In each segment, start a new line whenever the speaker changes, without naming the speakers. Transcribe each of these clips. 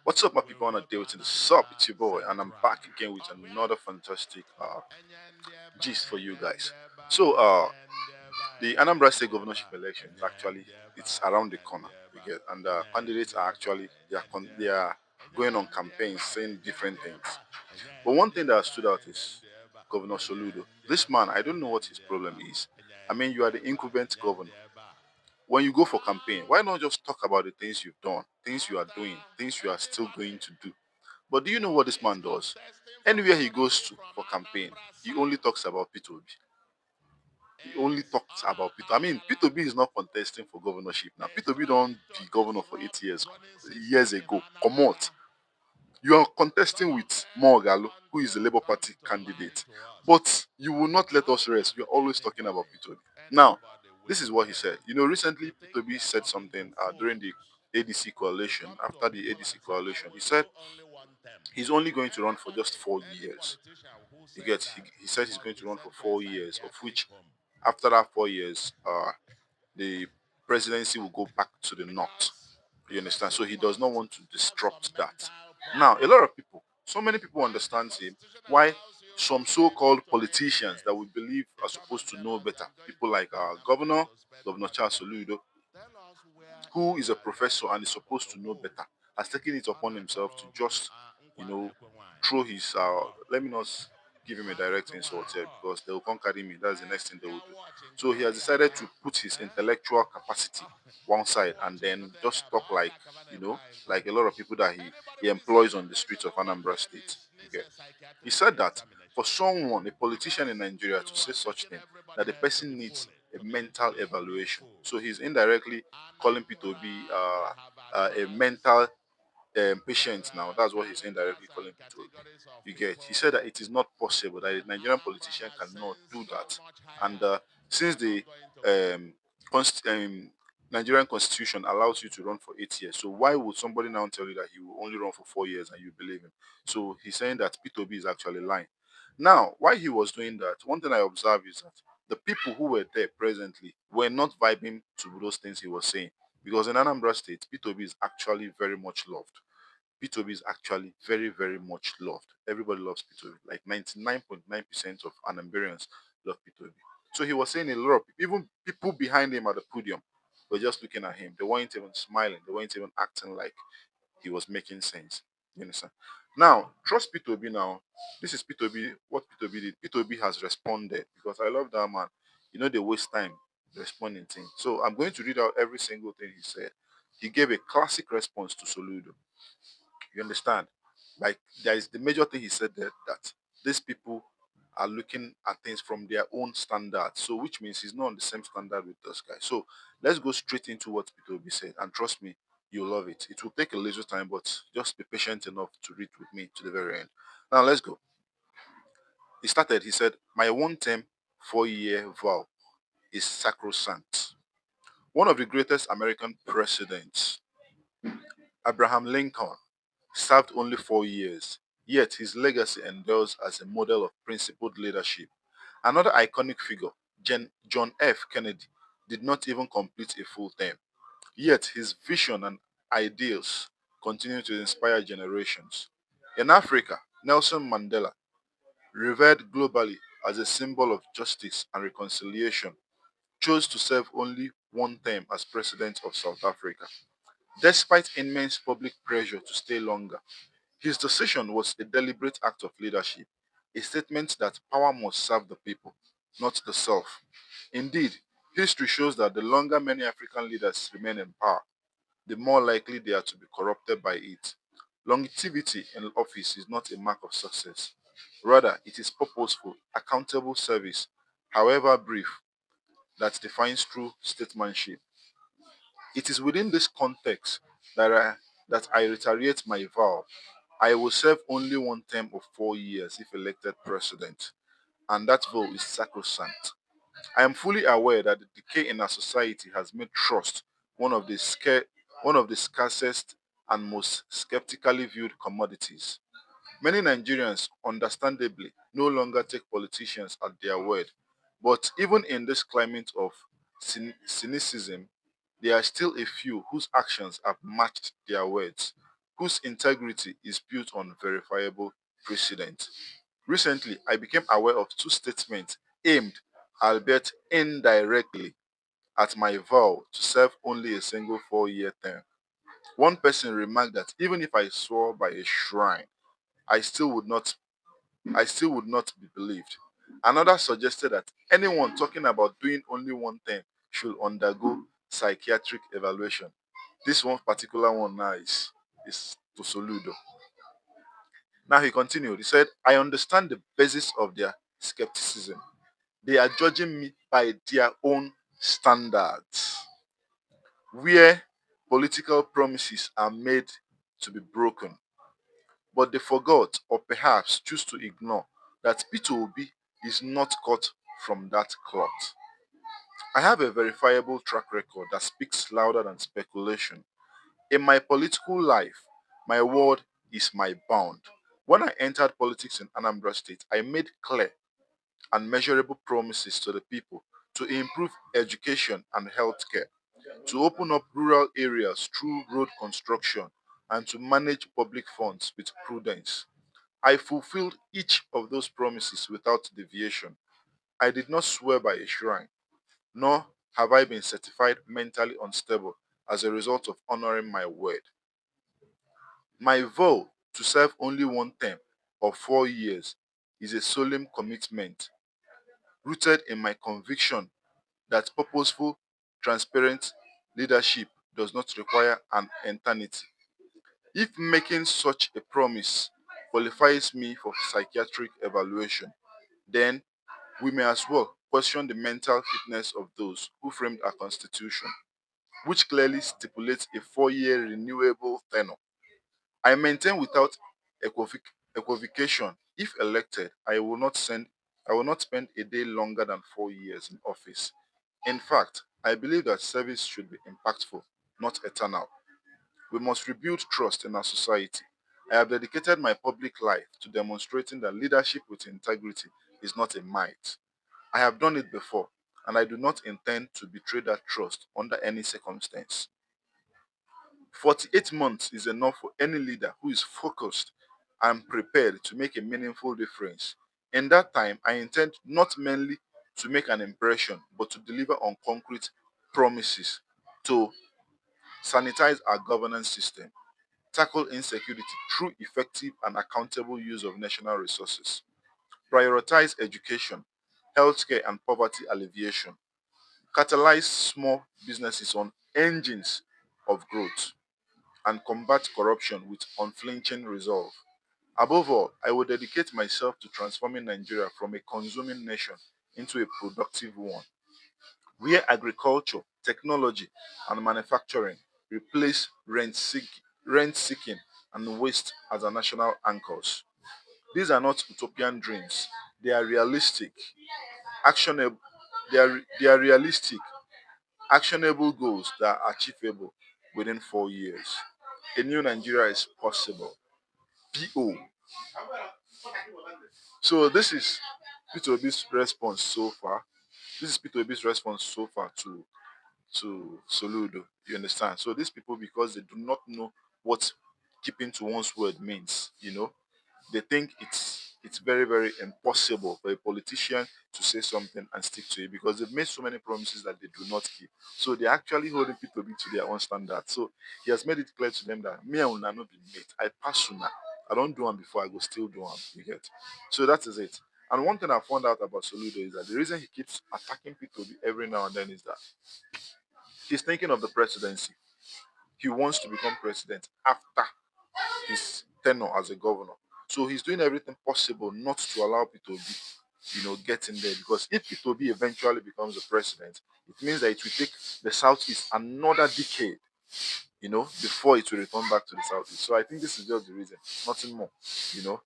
What's up, my people on a day with the sup? It's your boy, and I'm back again with another fantastic gist for you guys. So, the Anambra State governorship election is actually it's around the corner. You get, and candidates are actually they are going on campaigns saying different things. But one thing that stood out is Governor Soludo. This man, I don't know what his problem is. I mean, you are the incumbent governor. When you go for campaign, why not just talk about the things you've done, things you are doing, things you are still going to do? But do you know what this man does? Anywhere he goes to for campaign, he only talks about Peter Obi. He only talks about Peter. I mean, Peter Obi is not contesting for governorship now. Peter Obi don't be governor for 8 years ago. Come out. You are contesting with Morgalo, who is the Labour Party candidate. But you will not let us rest. You're always talking about Peter Obi. Now, this is what he said. You know, recently Peter Obi said something during the ADC coalition, after the ADC coalition. He said he's only going to run for just 4 years. He said he's going to run for 4 years, of which after that 4 years, the presidency will go back to the north. You understand? So he does not want to disrupt that. Now, a lot of people, so many people understand him. Why some so-called politicians that we believe are supposed to know better, people like our Governor Charles Soludo, who is a professor and is supposed to know better, has taken it upon himself to just, you know, throw his, let me not give him a direct insult here because they will come carry me. That's the next thing they will do. So he has decided to put his intellectual capacity one side and then just talk like, like a lot of people that he employs on the streets of Anambra State. Okay. He said that for someone, a politician in Nigeria, to say such thing, that the person needs a mental evaluation. So he's indirectly calling Peter Obi a mental patient now. That's what he's indirectly calling Peter Obi. You get? He said that it is not possible that a Nigerian politician cannot do that. And since the um, const- um, Nigerian constitution allows you to run for 8 years, so why would somebody now tell you that he will only run for 4 years and you believe him? So he's saying that Peter Obi is actually lying. Now, why he was doing that, one thing I observed is that the people who were there presently were not vibing to those things he was saying. Because in Anambra State, Peter Obi is actually very much loved. Peter Obi is actually very, very much loved. Everybody loves Peter Obi. Like 99.9% of Anambarians love Peter Obi. So he was saying a lot of people, even people behind him at the podium, were just looking at him. They weren't even smiling. They weren't even acting like he was making sense. You understand? Now, trust Peter Obi now. This is Peter Obi, what Peter Obi did. Peter Obi has responded because I love that man. You know, they waste time responding things. So I'm going to read out every single thing he said. He gave a classic response to Soludo. You understand? Like there is the major thing he said that these people are looking at things from their own standards. So which means he's not on the same standard with those guys. So let's go straight into what Peter Obi said. And trust me, you'll love it. It will take a little time, but just be patient enough to read with me to the very end. Now let's go. He said, my one term 4 year vow is sacrosanct. One of the greatest American presidents, Abraham Lincoln, served only 4 years, yet his legacy endures as a model of principled leadership. Another iconic figure, John F. Kennedy, did not even complete a full term, yet his vision and ideals continue to inspire generations. In Africa, Nelson Mandela, revered globally as a symbol of justice and reconciliation, chose to serve only one term as president of South Africa. Despite immense public pressure to stay longer, his decision was a deliberate act of leadership, a statement that power must serve the people, not the self. Indeed, history shows that the longer many African leaders remain in power, the more likely they are to be corrupted by it. Longevity in office is not a mark of success. Rather, it is purposeful, accountable service, however brief, that defines true statesmanship. It is within this context that I reiterate my vow. I will serve only one term of 4 years if elected president, and that vow is sacrosanct. I am fully aware that the decay in our society has made trust one of the one of the scarcest and most skeptically viewed commodities. Many Nigerians, understandably, no longer take politicians at their word. But even in this climate of cynicism, there are still a few whose actions have matched their words. whose integrity is built on verifiable precedent. Recently, I became aware of two statements aimed, albeit indirectly, at my vow to serve only a single 4-year term. One person remarked that even if I swore by a shrine, I still would not I still would not be believed. Another suggested that anyone talking about doing only one thing should undergo psychiatric evaluation. This one particular one now is to Soludo. Now he continued. He said, I understand the basis of their skepticism. They are judging me by their own standards, where political promises are made to be broken. But they forgot, or perhaps choose to ignore, that Peter Obi is not cut from that cloth. I have a verifiable track record that speaks louder than speculation. In my political life, my word is my bond. When I entered politics in Anambra State, I made clear and measurable promises to the people to improve education and healthcare, to open up rural areas through road construction, and to manage public funds with prudence. I fulfilled each of those promises without deviation. I did not swear by a shrine, nor have I been certified mentally unstable as a result of honoring my word. My vow to serve only one term of 4 years is a solemn commitment rooted in my conviction that purposeful, transparent leadership does not require an eternity. If making such a promise qualifies me for psychiatric evaluation, then we may as well question the mental fitness of those who framed our constitution, which clearly stipulates a 4-year renewable tenure. I maintain without equivocation, if elected, I will not spend a day longer than 4 years in office. In fact, I believe that service should be impactful, not eternal. We must rebuild trust in our society. I have dedicated my public life to demonstrating that leadership with integrity is not a might. I have done it before, and I do not intend to betray that trust under any circumstance. 48 months is enough for any leader who is focused and prepared to make a meaningful difference. In that time, I intend not merely to make an impression, but to deliver on concrete promises to sanitize our governance system, tackle insecurity through effective and accountable use of national resources, prioritize education, healthcare, and poverty alleviation, catalyze small businesses on engines of growth, and combat corruption with unflinching resolve. Above all, I will dedicate myself to transforming Nigeria from a consuming nation into a productive one, where agriculture, technology, and manufacturing replace rent seeking and waste as our national anchors. These are not utopian dreams. They are realistic, actionable, they are realistic, actionable goals that are achievable within 4 years. A new Nigeria is possible. PO. So this is Peter Obi's response so far. This is Peter Obi's response so far to Soludo. You understand? So these people, because they do not know what keeping to one's word means, they think it's very, very impossible for a politician to say something and stick to it because they've made so many promises that they do not keep. So they're actually holding Peter Obi to their own standards. So he has made it clear to them that me and una no be mate. I pass una. I don't do them before I go still do them. You get? So that is it. And one thing I found out about Soludo is that the reason he keeps attacking Peter Obi every now and then is that he's thinking of the presidency. He wants to become president after his tenure as a governor. So he's doing everything possible not to allow Peter Obi, get in there. Because if Peter Obi eventually becomes the president, it means that it will take the Southeast another decade, before it will return back to the Southeast. So I think this is just the reason, nothing more.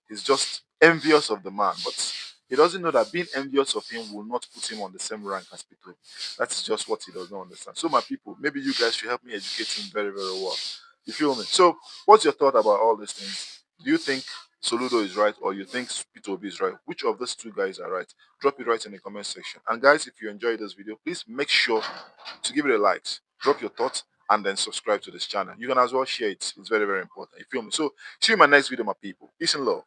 He's just envious of the man, but he doesn't know that being envious of him will not put him on the same rank as Peter Obi. That's just what he does not understand. So my people, maybe you guys should help me educate him very, very well. You feel me? So what's your thought about all these things? Do you think Soludo is right or you think Peter Obi is right? Which of those two guys are right? Drop it right in the comment section. And guys, if you enjoyed this video, please make sure to give it a like. Drop your thoughts and then subscribe to this channel. You can as well share it. It's very, very important. You feel me? So see you in my next video, my people. Peace and love.